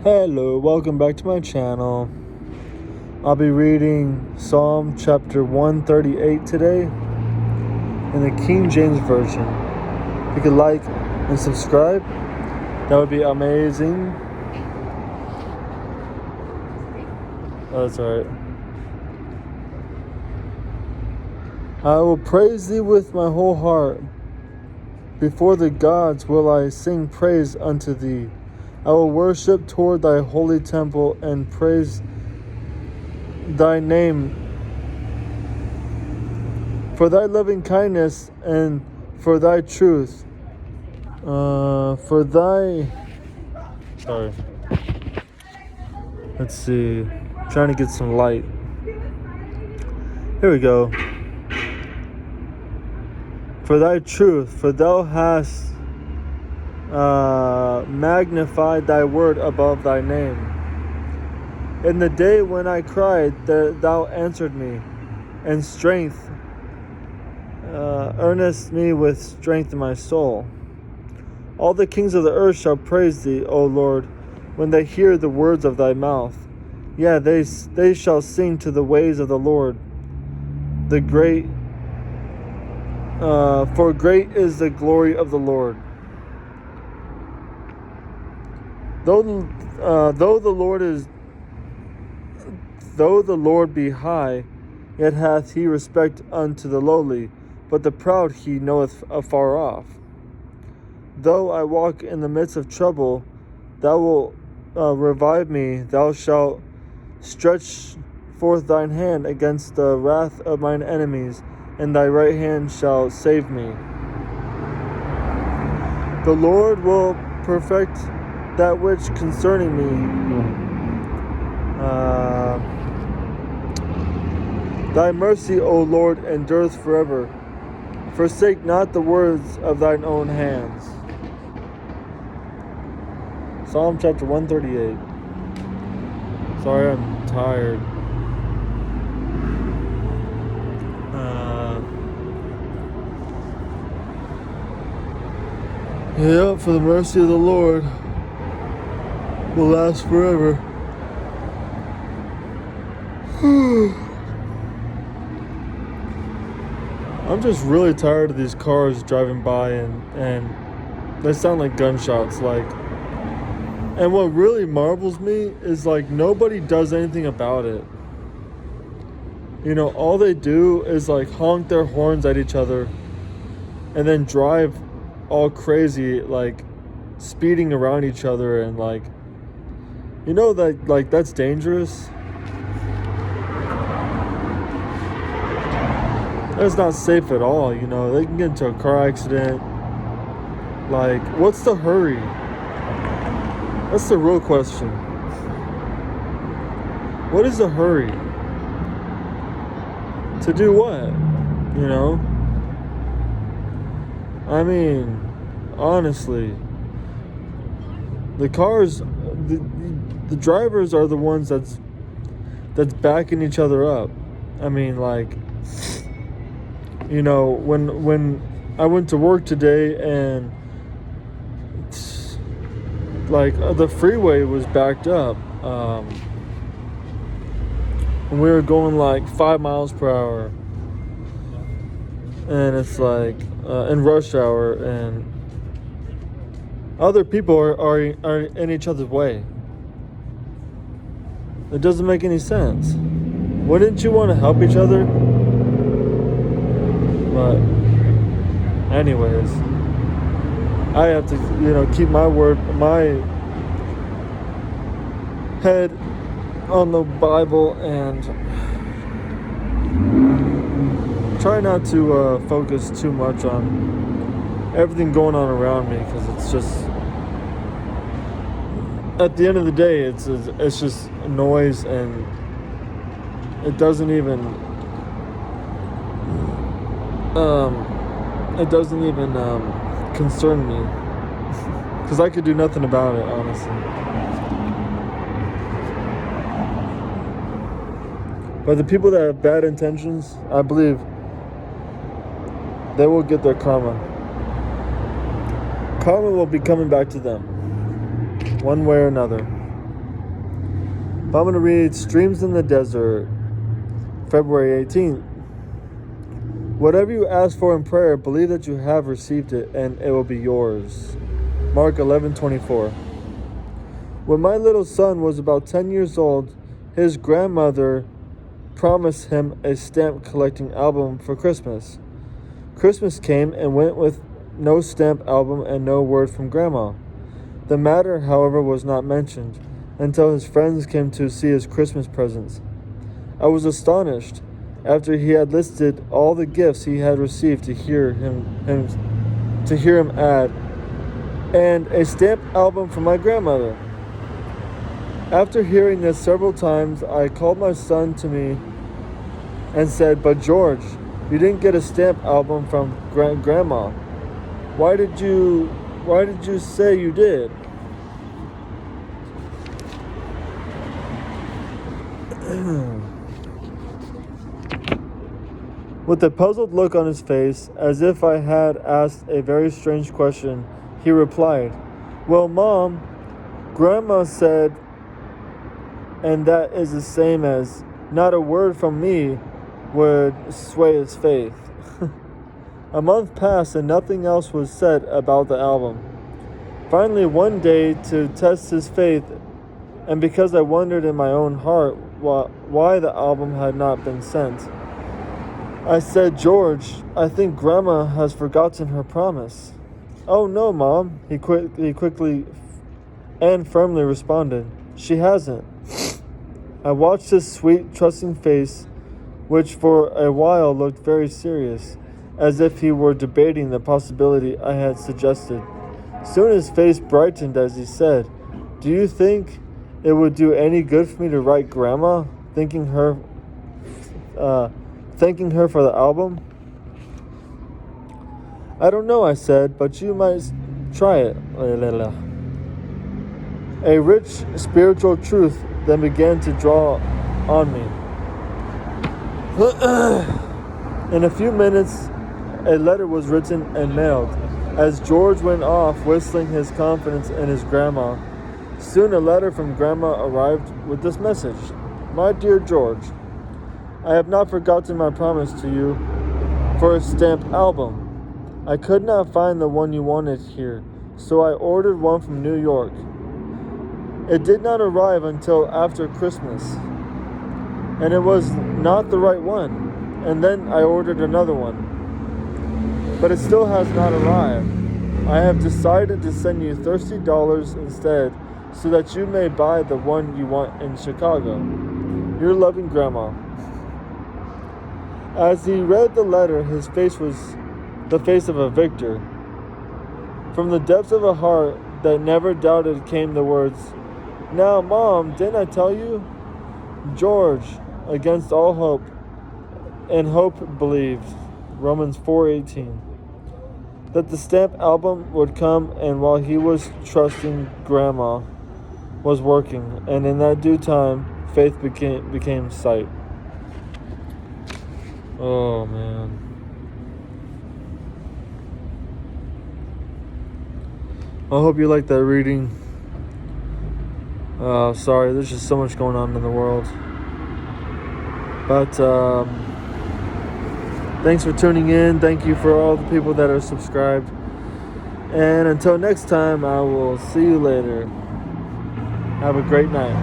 Hello, welcome back to my channel. I'll be reading Psalm chapter 138 today in the King James Version. If you could like and subscribe, that would be amazing. Oh, that's alright. I will praise thee with my whole heart. Before the gods will I sing praise unto thee. I will worship toward thy holy temple and praise thy name for thy loving kindness and for thy truth. Let's see. Trying to get some light. Here we go. For thy truth, for thou hast magnified thy word above thy name. In the day when I cried, thou answered me, and strength earnest me with strength in my soul. All the kings of the earth shall praise thee, O Lord, when they hear the words of thy mouth. Yeah, they shall sing to the ways of the Lord. The great, for great is the glory of the Lord. Though the Lord be high, yet hath he respect unto the lowly, but the proud he knoweth afar off. Though I walk in the midst of trouble, thou wilt revive me. Thou shalt stretch forth thine hand against the wrath of mine enemies, and thy right hand shall save me. The Lord will perfect that which concerning me. Thy mercy, O Lord, endureth forever. Forsake not the words of thine own hands. Psalm chapter 138. Sorry, I'm tired. For the mercy of the Lord will last forever. I'm just really tired of these cars driving by and they sound like gunshots. And what really marvels me is nobody does anything about it. You know, all they do is honk their horns at each other and then drive all crazy, speeding around each other, and that's dangerous. That's not safe at all. You know, they can get into a car accident. What's the hurry? That's the real question. What is the hurry? To do what? You know? I mean, honestly, the cars, the drivers are the ones that's backing each other up. I mean, you know, when I went to work today and the freeway was backed up, and we were going 5 miles per hour, and it's in rush hour, and other people are in each other's way. It doesn't make any sense. Wouldn't you want to help each other? But anyways, I have to, keep my head on the Bible and try not to focus too much on everything going on around me, because it's just, at the end of the day, it's just noise, and it doesn't even concern me, because I could do nothing about it, honestly. But the people that have bad intentions, I believe they will get their karma. Karma will be coming back to them, one way or another. But I'm going to read Streams in the Desert, February 18th. Whatever you ask for in prayer, believe that you have received it, and it will be yours. Mark 11:24. When my little son was about 10 years old, his grandmother promised him a stamp collecting album for Christmas. Christmas came and went with no stamp album and no word from Grandma. The matter, however, was not mentioned until his friends came to see his Christmas presents. I was astonished after he had listed all the gifts he had received to hear him add, and a stamp album from my grandmother. After hearing this several times, I called my son to me and said, "But George, you didn't get a stamp album from Grandma. Why did you say you did?" With a puzzled look on his face, as if I had asked a very strange question, he replied, "Well, Mom, Grandma said, and that is the same as not a word from me would sway his faith." A month passed and nothing else was said about the album. Finally, one day, to test his faith, and because I wondered in my own heart why the album had not been sent, I said, "George, I think Grandma has forgotten her promise." "Oh no, Mom," he quickly and firmly responded. "She hasn't." I watched his sweet, trusting face, which for a while looked very serious, as if he were debating the possibility I had suggested. Soon his face brightened as he said, "Do you think it would do any good for me to write Grandma, thanking her for the album?" "I don't know," I said, "but you might try it." A rich spiritual truth then began to draw on me. In a few minutes, a letter was written and mailed. As George went off, whistling his confidence in his grandma, soon a letter from Grandma arrived with this message: "My dear George, I have not forgotten my promise to you for a stamp album. I could not find the one you wanted here, so I ordered one from New York. It did not arrive until after Christmas, and it was not the right one, and then I ordered another one, but it still has not arrived. I have decided to send you $30 instead, so that you may buy the one you want in Chicago. Your loving Grandma." As he read the letter, his face was the face of a victor. From the depths of a heart that never doubted came the words, "Now, Mom, didn't I tell you?" George, against all hope, and hope believed, Romans 4:18, that the stamp album would come, and while he was trusting, Grandma was working, and in that due time, faith became sight. Oh, man. I hope you liked that reading. Sorry, there's just so much going on in the world. But thanks for tuning in. Thank you for all the people that are subscribed. And until next time, I will see you later. Have a great night.